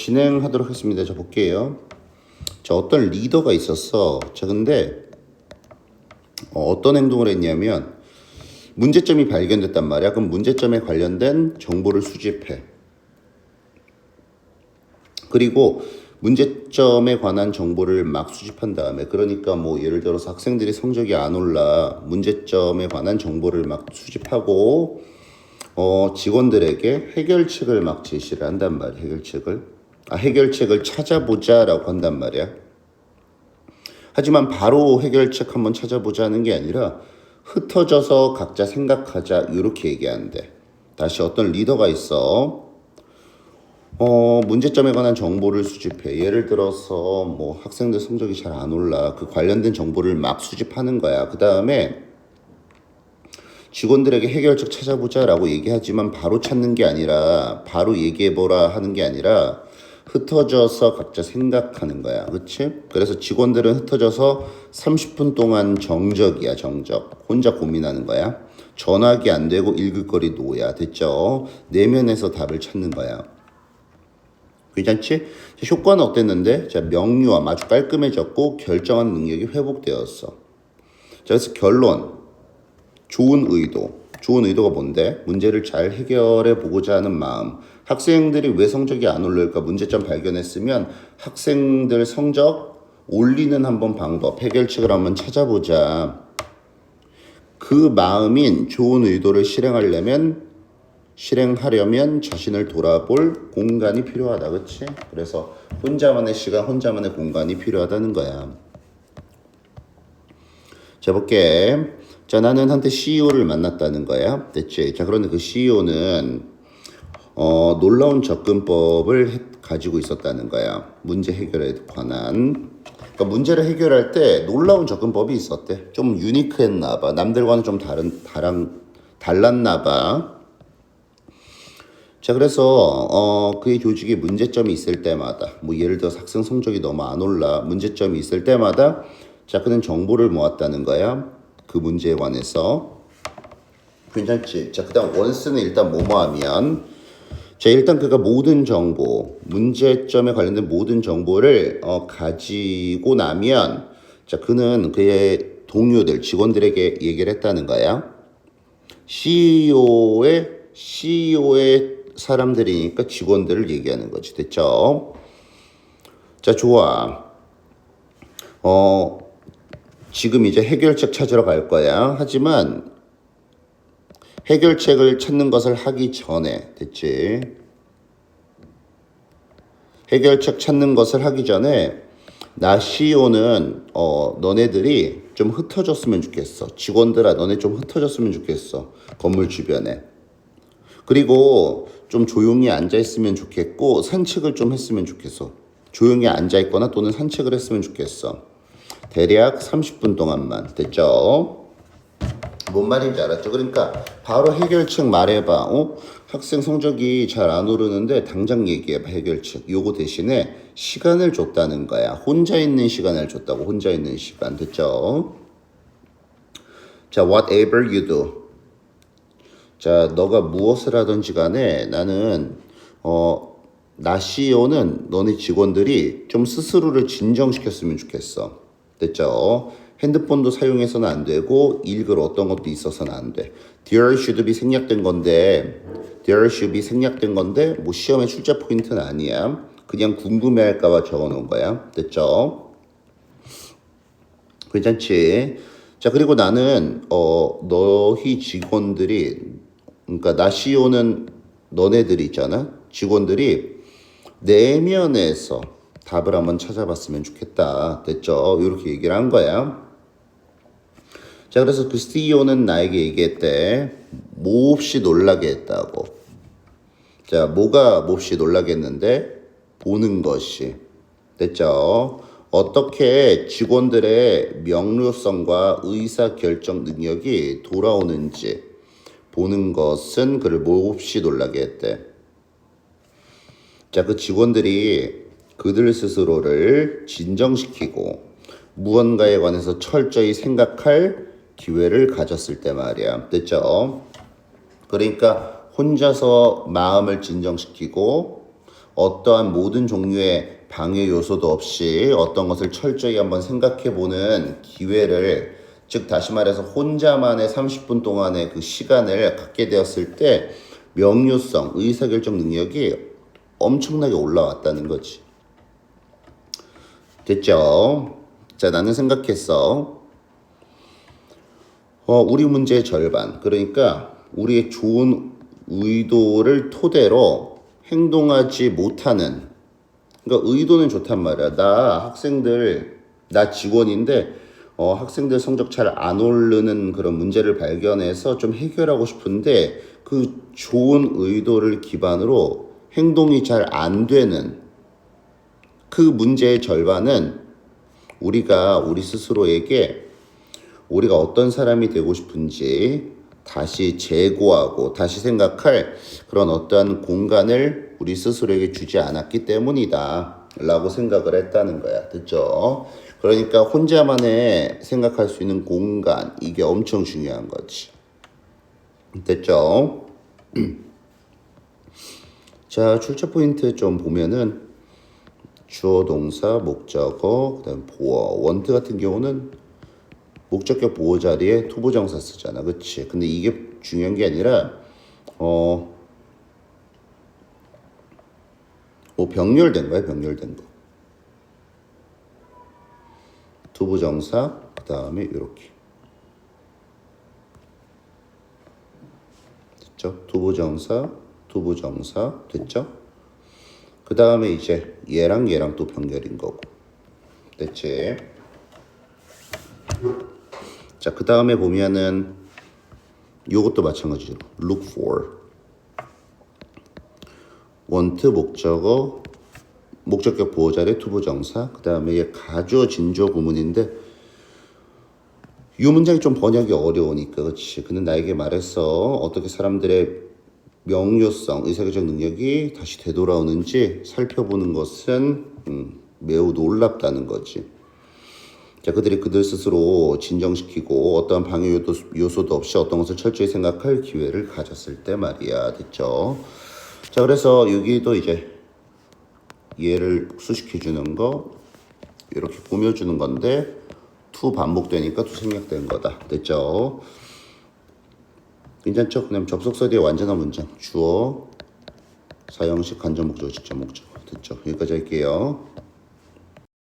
진행하도록 하겠습니다. 자, 볼게요. 자, 어떤 리더가 있었어. 자, 근데 어떤 행동을 했냐면 문제점이 발견됐단 말이야. 그럼 문제점에 관련된 정보를 수집해. 그리고 문제점에 관한 정보를 막 수집한 다음에, 그러니까 뭐 예를 들어서 학생들이 성적이 안 올라 문제점에 관한 정보를 막 수집하고 직원들에게 해결책을 막 제시를 한단 말이야. 해결책을 찾아보자라고 한단 말이야. 하지만 바로 해결책 한번 찾아보자는 게 아니라 흩어져서 각자 생각하자, 이렇게 얘기하는데, 다시 어떤 리더가 있어. 문제점에 관한 정보를 수집해. 예를 들어서 뭐 학생들 성적이 잘 안 올라, 그 관련된 정보를 막 수집하는 거야. 그 다음에 직원들에게 해결책 찾아보자라고 얘기하지만 바로 찾는 게 아니라, 바로 얘기해보라 하는 게 아니라 흩어져서 각자 생각하는 거야. 그치? 그래서 직원들은 흩어져서 30분 동안 정적이야, 정적. 혼자 고민하는 거야. 전화기 안 되고 읽을 거리 노야. 됐죠? 내면에서 답을 찾는 거야. 괜찮지? 효과는 어땠는데? 자, 명료함, 아주 깔끔해졌고 결정한 능력이 회복되었어. 자, 그래서 결론. 좋은 의도. 좋은 의도가 뭔데? 문제를 잘 해결해 보고자 하는 마음. 학생들이 왜 성적이 안 올릴까? 문제점 발견했으면 학생들 성적 올리는 한번 방법, 해결책을 한번 찾아보자. 그 마음인 좋은 의도를 실행하려면 자신을 돌아볼 공간이 필요하다. 그치? 그래서 혼자만의 시간, 혼자만의 공간이 필요하다는 거야. 자, 볼게. 자, 나는 한때 CEO를 만났다는 거야. 됐지? 자, 그런데 그 CEO는 놀라운 접근법을 가지고 있었다는 거야. 문제 해결에 관한. 그러니까 문제를 해결할 때 놀라운 접근법이 있었대. 좀 유니크했나 봐. 남들과는 좀 달랐나 봐. 자, 그래서 그의 조직에 문제점이 있을 때마다, 뭐 예를 들어서 학생 성적이 너무 안 올라 문제점이 있을 때마다, 자, 그는 정보를 모았다는 거야. 그 문제에 관해서. 괜찮지? 자, 그 다음 원스는 일단 뭐뭐 하면, 자, 일단 그가 모든 정보, 문제점에 관련된 모든 정보를 가지고 나면, 자, 그는 그의 동료들, 직원들에게 얘기를 했다는 거야. CEO의 사람들이니까 직원들을 얘기하는 거지. 됐죠? 자, 좋아. 지금 이제 해결책 찾으러 갈 거야. 하지만 해결책을 찾는 것을 하기 전에, 됐지? 해결책 찾는 것을 하기 전에, 나 CEO는 너네들이 좀 흩어졌으면 좋겠어. 직원들아, 너네 좀 흩어졌으면 좋겠어. 건물 주변에. 그리고 좀 조용히 앉아있으면 좋겠고 산책을 좀 했으면 좋겠어. 조용히 앉아있거나 또는 산책을 했으면 좋겠어. 대략 30분 동안만. 됐죠? 뭔 말인지 알았죠? 그러니까 바로 해결책 말해봐. 학생 성적이 잘 안 오르는데 당장 얘기해봐. 해결책. 요거 대신에 시간을 줬다는 거야. 혼자 있는 시간을 줬다고. 혼자 있는 시간. 됐죠? 자, whatever you do. 자, 너가 무엇을 하든지 간에 나는 나 CEO는 너네 직원들이 좀 스스로를 진정시켰으면 좋겠어. 됐죠? 핸드폰도 사용해서는 안 되고 읽을 어떤 것도 있어서는 안 돼. There should be 생략된 건데 뭐 시험의 출제 포인트는 아니야. 그냥 궁금해할까 봐 적어놓은 거야. 됐죠? 괜찮지? 자, 그리고 나는 너희 직원들이, 그러니까 나 CEO는 너네들이 있잖아. 직원들이 내면에서 답을 한번 찾아봤으면 좋겠다. 됐죠? 이렇게 얘기를 한 거야. 자, 그래서 그 CEO는 나에게 얘기했대. 몹시 놀라게 했다고. 자, 뭐가 몹시 놀라게 했는데? 보는 것이. 됐죠? 어떻게 직원들의 명료성과 의사결정 능력이 돌아오는지 보는 것은 그를 몹시 놀라게 했대. 자, 그 직원들이 그들 스스로를 진정시키고 무언가에 관해서 철저히 생각할 기회를 가졌을 때 말이야. 됐죠? 그러니까 혼자서 마음을 진정시키고 어떠한 모든 종류의 방해 요소도 없이 어떤 것을 철저히 한번 생각해보는 기회를, 즉 다시 말해서 혼자만의 30분 동안의 그 시간을 갖게 되었을 때 명료성, 의사결정 능력이 엄청나게 올라왔다는 거지. 됐죠? 자, 나는 생각했어. 우리 문제의 절반. 그러니까 우리의 좋은 의도를 토대로 행동하지 못하는, 그러니까 의도는 좋단 말이야. 나 직원인데 학생들 성적 잘 안 오르는 그런 문제를 발견해서 좀 해결하고 싶은데 그 좋은 의도를 기반으로 행동이 잘 안 되는 그 문제의 절반은 우리가 우리 스스로에게 우리가 어떤 사람이 되고 싶은지 다시 재고하고 다시 생각할 그런 어떠한 공간을 우리 스스로에게 주지 않았기 때문이다 라고 생각을 했다는 거야. 됐죠? 그러니까 혼자만의 생각할 수 있는 공간, 이게 엄청 중요한 거지. 됐죠? 자, 출제 포인트 좀 보면은 주어, 동사, 목적어, 그다음 보어. 원트 같은 경우는 목적격 보호 자리에 투부정사 쓰잖아. 그치? 근데 이게 중요한 게 아니라 병렬된 거야. 병렬된 거. 투부정사, 그 다음에 이렇게. 됐죠? 투부정사, 됐죠? 그 다음에 이제 얘랑 또 병렬인 거고. 됐지? 자, 그 다음에 보면은 요것도 마찬가지로 look for. want 목적어, 목적격 보호자리 투부정사, 그 다음에 얘 가주어 진주어 구문인데 이 문장이 좀 번역이 어려우니까. 그렇지. 그는 나에게 말했어. 어떻게 사람들의 명료성, 의사결정 능력이 다시 되돌아오는지 살펴보는 것은 매우 놀랍다는 거지. 자, 그들이 그들 스스로 진정시키고 어떠한 방해 요소도 없이 어떤 것을 철저히 생각할 기회를 가졌을 때 말이야. 됐죠? 자, 그래서 여기도 이제 얘를 수식해주는 거, 이렇게 꾸며주는 건데 to 반복되니까 to 생략된 거다. 됐죠? 괜찮죠? 그냥 접속사 뒤에 완전한 문장. 주어, 사형식, 간접 목적어, 직접 목적어. 됐죠? 여기까지 할게요.